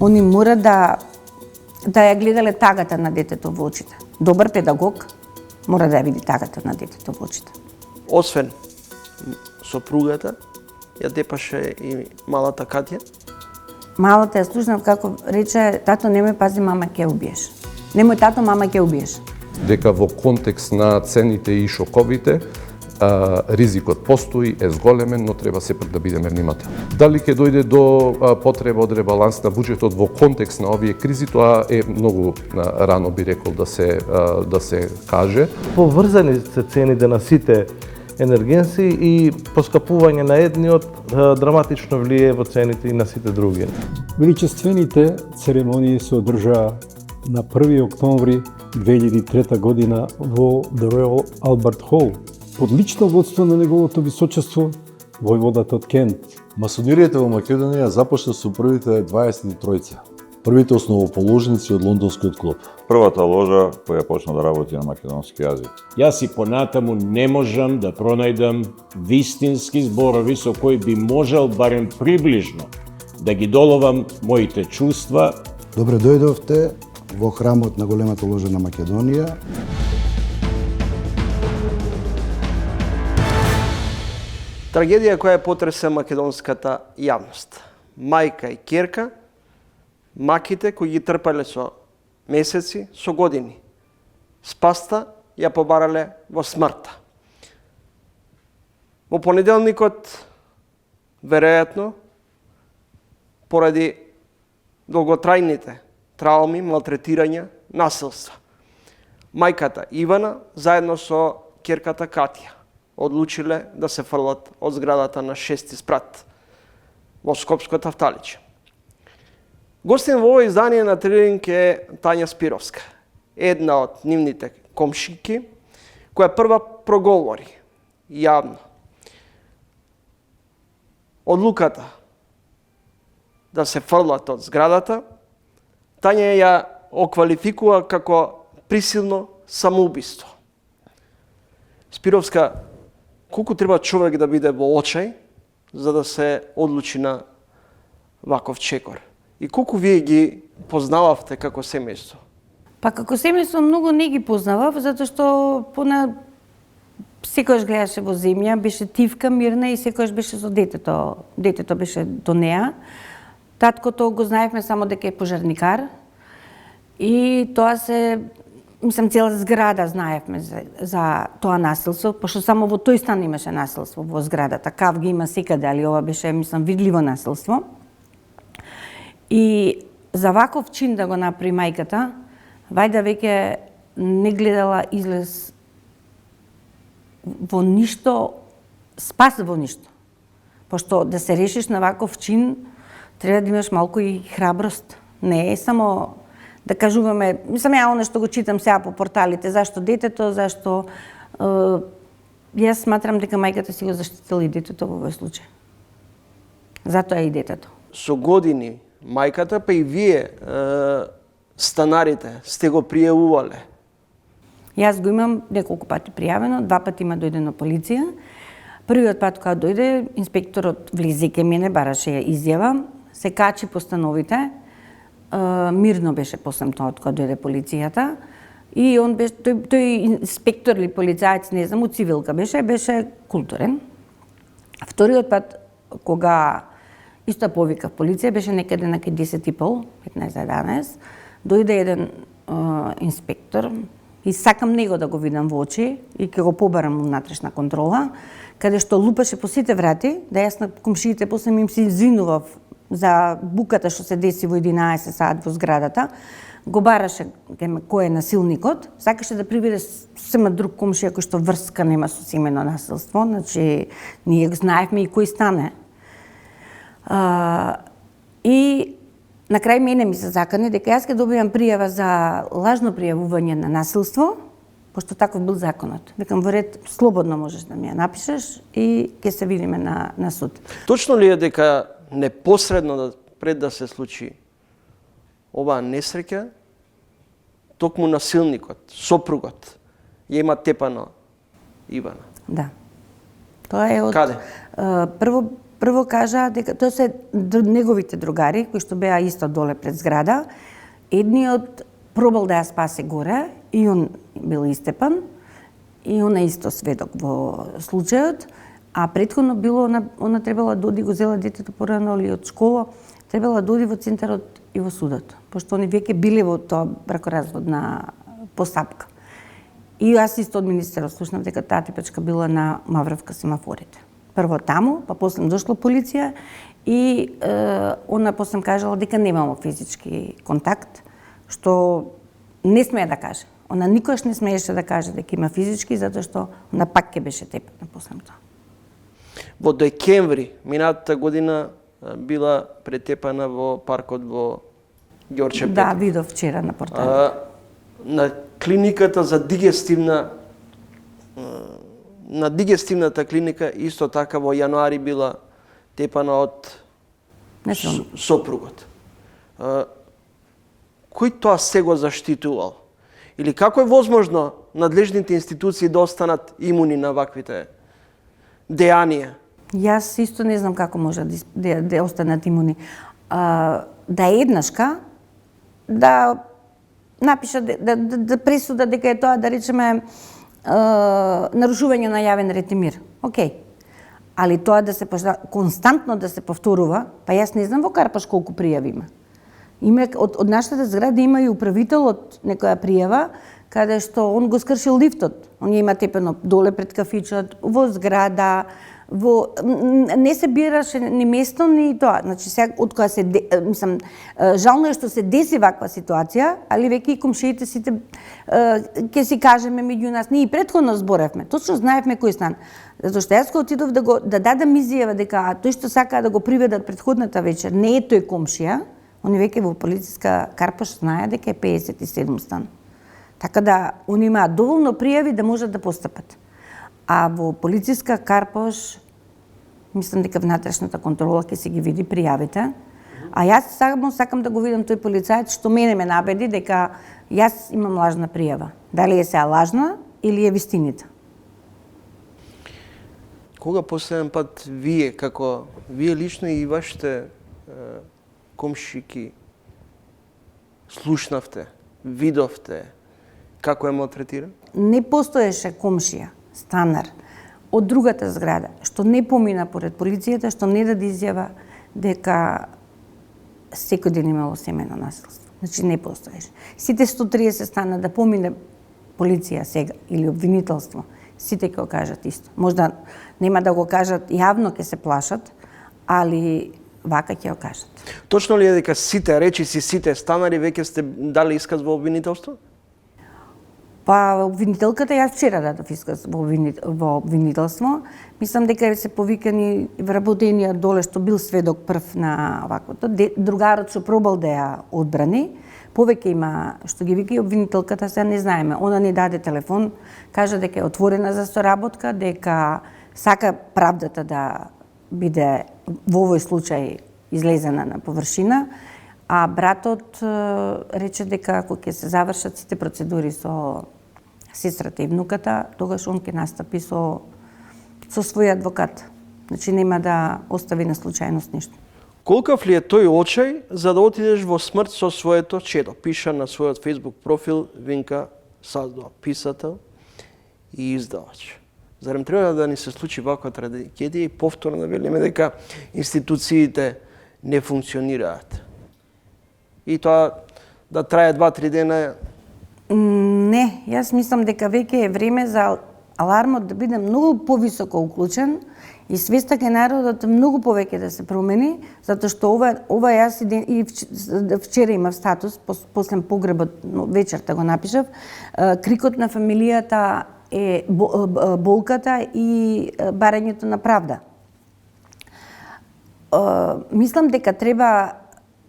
Они мора да ја гледале тагата на детето во очите. Добар педагог мора да ја види тагата на детето во очите. Освен сопругата, ја депаше и малата Катја. Малата ја слушнав како рече: тато, немој пази, мама ќе убиеш. Немој, тато, мама ќе убиеш. Дека во контекст на цените и шоковите, ризикот постои, е зголемен, но треба сепак да бидеме внимателни. Дали ќе дојде до потреба од ребаланс на буџетот во контекст на овие кризи, тоа е многу рано, би рекол, да се каже. Поврзани се цените на сите енергенси и поскапување на едниот драматично влие во цените и на сите други. Величествените церемонии се одржаа на 1 октомври 2003 година во The Royal Albert Hall под лично водство на неговото височество војводата од Кент. Масониријата во Македонија започна со првите 23, првите основоположници од лондонскиот клуб. Првата ложа која почна да работи на македонски јазик. Јас и понатаму не можам да пронајдам вистински зборови со кои би можел барем приближно да ги доловам моите чувства. Добре дојдовте во храмот на големата ложа на Македонија. Трагедија која потресе македонската јавност. Мајка и ќерка, маките кои ги трпале со месеци, со години. Спаста ја побарале во смртта. Во понеделникот, веројатно, поради долготрајните трауми, малтретирања, насилства. Мајката Ивана заедно со ќерката Катја одлучиле да се фрлат од зградата на 6-ти спрат во Скопско Тафталиче. Гостин во ова издание на Трилинг е Тања Спировска, една од нивните комшики, која прва проговори јавно одлуката да се фрлат од зградата. Тања ја оквалификува како присилно самоубиство. Спировска, колку треба човек да биде во очај за да се одлучи на ваков чекор? И колку вие ги познававте како семејство? Па како семејство многу не ги познавав, затоа што секојаш гледаше во земја, беше тивка, мирна и секојаш беше со детето. Детето беше до неа. Таткото го знаевме само дека е пожарникар и тоа цела зграда знаевме за тоа насилство, пошто само во тој стан имаше насилство во зградата. Кав ги има секаде, али ова беше, видливо насилство. И за ваков чин да го направи мајката, Вајда веќе не гледала излез во ништо, спас во ништо. Пошто да се решиш на ваков чин, треба да имаш малку и храброст. Не е само да кажуваме, ја оно што го читам сега по порталите, зашто детето, зашто... Јас сматрам дека мајката си го заштитила и детето во овој случај. Затоа и детето. Со години мајката, па и вие, станарите, сте го пријавувале? Јас го имам неколку пати пријавено, 2 пати има дојдено полиција. Првиот пат кога дојде, инспекторот влезе ке мене, бараше ја изјава, се качи по становите, мирно беше после тоа кога дојде полицијата, и он беше, тој инспектор или полицаец, не знам, од цивилка беше културен. Вториот пат, кога исто повикав полиција, беше некаде на 10:30, 15:11, дојде еден инспектор, и сакам него да го видам во очи и ќе го побарам внатрешна контрола, каде што лупаше по сите врати, да јас на комшиите после им се извинував за буката што се деси во 11 саат во зградата, го бараше кој е насилникот, сакаше да приведе сема друг комшија кој што врска нема со семено насилство, значи ние знаевме и кој стане. И на крај мене ми се закани дека јас ќе добијам пријава за лажно пријавување на насилство, пошто таков бил законот. Викам, во ред, слободно можеш да ми ја напишеш и ќе се видиме на суд. Точно ли е дека непосредно пред да се случи оваа несреќа, токму насилникот, сопругот, ја има тепано Ивана? Да. Тоа е од... Каде? Прво прво кажа дека тоа се неговите другари кои што беа исто доле пред зграда. Едниот пробал да ја спасе горе и он бил истепан и она исто сведок во случајот, а претходно било она требала да оди го зела детето порано или од школа, требала да оди во центарот и во судот, пошто они веќе биле во тоа бракоразводна постапка. И јас исто од министерот слушнав дека таа типачка била на Мавровка семафорите. Прво таму, па после дошла полиција и она после кажала дека немало физички контакт, што не смее да каже. Она никош не смееше да каже дека има физички, затоа што она пак ќе беше тепана после тоа. Во декември минатата година била претепана во паркот во Ѓорче Петров. Да, видов вчера на порталот. На клиниката за на дигестивната клиника исто така во јануари била тепана од сопругот. Кој тоа се го заштитувал? Или како е возможно надлежните институции да останат имуни на ваквите дејанија? Јас исто не знам како може да останат имуни. Да еднашка да напиша да пресуда дека е тоа, да речеме, нарушување на јавен ред и мир. Океј. Али тоа да се константно да се повторува, па јас не знам во Карпаш колку пријави има. Има од нашата зграда има и управителот некоја пријава каде што он го скршил лифтот. Он има тепено доле пред кафичот, во зграда, не се бираше ни место ни тоа. Значи сега од кога се мислам жално е што се деси ваква ситуација, али веќе и комшиите сите ќе си кажеме меѓу нас, ние и претходно зборевме. Точно знаевме кој стан. Затоа што јас кога отидов да дадам изјава дека тој што сака да го приведат претходната вечер не е тој комшија, они веќе во полициска Карпаш знае дека е 57 стан. Така да они имаат доволно пријави да можат да постапат. А во полициска Карпаш, мислам дека внатрешната контрола ќе се ги види пријавите. А јас само сакам да го видам тој полицаец што мене ме набеди дека јас имам лажна пријава. Дали е сега лажна или е вистиница? Кога последен пат вие лично и вашите комшики слушнавте, видовте како е малтретиран? Не постоеше комшија, станар, од другата зграда, што не помина поред полицијата, што не даде изјава дека секој ден имало семејно насилство. Значи не постоеше. Сите 130 стана да помине полиција сега или обвинителство, сите ќе го кажат исто. Можда нема да го кажат јавно, ќе се плашат, али вака ќе го кажат. Точно ли е дека сите станари веќе сте дали исказ во обвинителство? Па обвинителката јас вчера дадов исказ во обвинителство. Мислам дека се повикани вработениот доле што бил сведок прв на ваквото. Другарот што пробал да ја одбрани. Повеќе има што ги вика и обвинителката, сега не знаеме. Она ни даде телефон, кажа дека е отворена за соработка, дека сака правдата да биде во овој случај излезена на површина, а братот рече дека ако ќе се завршат сите процедури со сестрата и внуката, тогаш он ќе настапи со свој адвокат. Значи нема да остави на случајност ништо. Колкав ли е тој очај за да отидеш во смрт со своето чедо? Пиша на својот Facebook профил Винка Саздова, писател и издавач. Зарем треба да ни се случи ваква трагедија и повторно да велиме дека институциите не функционираат? И тоа да трае 2-3 дена? Не, јас мислам дека веќе е време за алармот да биде многу повисоко уклучен и свеста кај народот многу повеќе да се промени, затоа што ова јас и вчера имав статус, после погребот вечерта го напишав, крикот на фамилијата е болката и барањето на правда. Мислам дека треба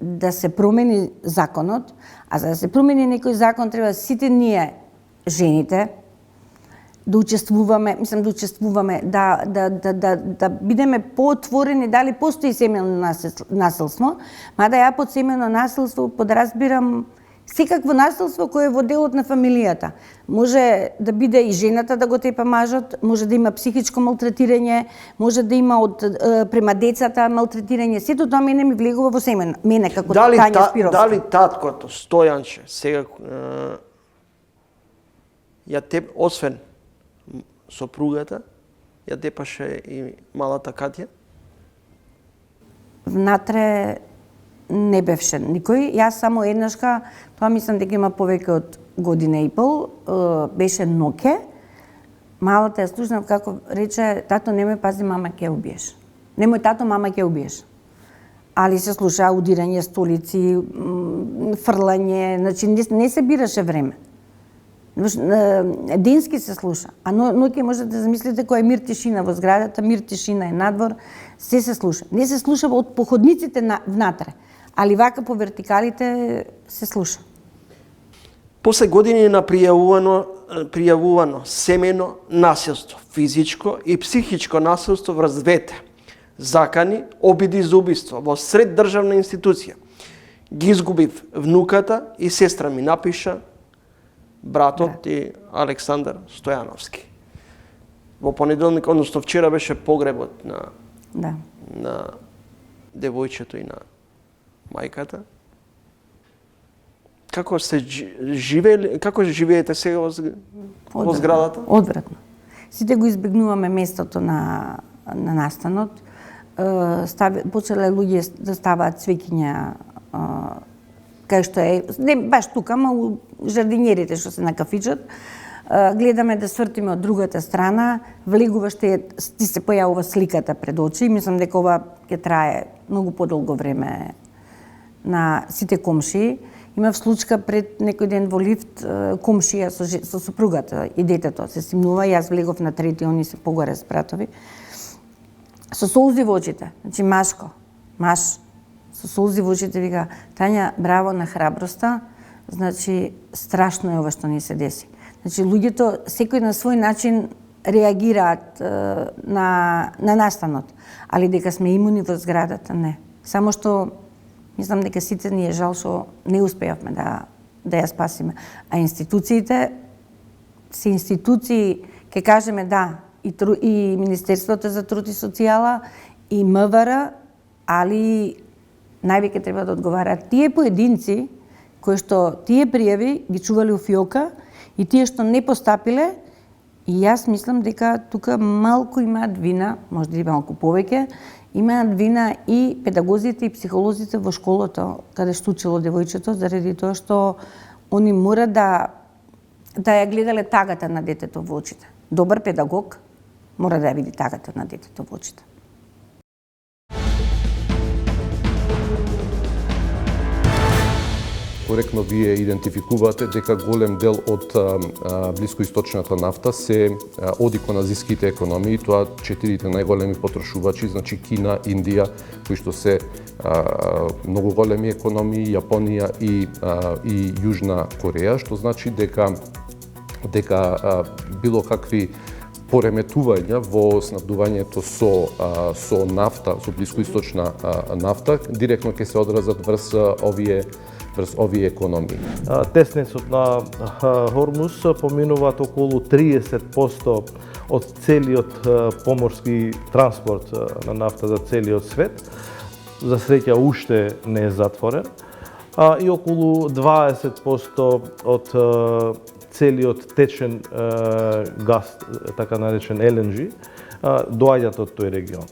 да се промени законот, а за да се промени некој закон треба сите ние, жените, да учествуваме, да бидеме поотворени дали постои семејно насилство, мада ја под семејно насилство подразбирам секакво насилство кое е во делот на фамилијата. Може да биде и жената да го тепа мажот, може да има психичко малтретирање, може да има према децата малтретирање. Сето тоа мене ми влегува во семе. Мене како Тања Спировска. Дали таткото Стојанче сега ја теп, освен сопругата, ја тепаше и малата Катја? Внатре не бевше никој. Јас само еднашка, тоа мислам дека има повеќе од година и пол, беше Ноке. Малата ја слушнав како рече, тато немој пази, мама ќе убиеш. Немој тато, мама ќе убиеш. Али се слуша удирање столици, фрлање, значи не се бираше време. Денски се слуша, а ноќе можете да замислите кој е мир тишина во зградата, мир тишина е надвор, се слуша. Не се слуша од походниците внатре, али вака по вертикалите се слуша. После години на пријавувано семено насилство, физичко и психичко насилство врз двете, закани, обиди за убиство во сред државна институција, ги изгубив внуката и сестра ми, напиша братот и Александар Стојановски. Во понеделник, односно вчера, беше погребот на девојчето и на мајката. Како се живеели, како живеете сега во зградата? Одвратно. Сите го избегнуваме местото на настанот. Почеле луѓе да ставаат цвеќиња кај што е, не баш тука, ама у жардинјерите што се на кафичот. Гледаме да свртиме од другата страна, влегуваш ти се појавува сликата пред очи. Мислам дека ова ќе трае многу подолго време на сите комшии. Имав случка пред некој ден во лифт, комшија со сопругата и детето се симнува, јас влегов на трети, они се погоре с братови. Со солзи во очите, значи маш, со солзи во очите вика, Тања, браво на храброста, значи страшно е ова што ни се деси. Значи луѓето секој на свој начин реагираат на настанот, али дека сме имуни во зградата, не. Само што мислам дека сите ни е жал што не успеавме да ја спасиме. А институциите се институции, ќе кажеме да, и Министерството за труд и социјала, и МВР, али највеќе треба да одговараат тие поединци кои што тие пријави ги чувале у фиока и тие што не постапиле, и јас мислам дека тука малку имаат вина, може и малку повеќе, имаат вина и педагозите и психолозите во школото, каде што учело девојчето, заради тоа што они мора да ја гледале тагата на детето во очите. Добар педагог мора да ја види тагата на детето во очите. Коректно вие идентификувате дека голем дел од блискоисточната нафта се оди кон азиските економии, тоа 4 најголеми потрошувачи, значи Кина, Индија, кои што се многу големи економии, Јапонија и Јужна Кореја, што значи дека било какви пореметувања во снабдувањето со нафта, со блискоисточна нафта, директно ќе се одразат врз овие економии. Теснецот на Хормуз поминуваат околу 30% од целиот поморски транспорт на нафта за целиот свет. За среќа уште не е затворен. И околу 20% од целиот течен газ, така наречен LNG, доаѓаат од тој регион.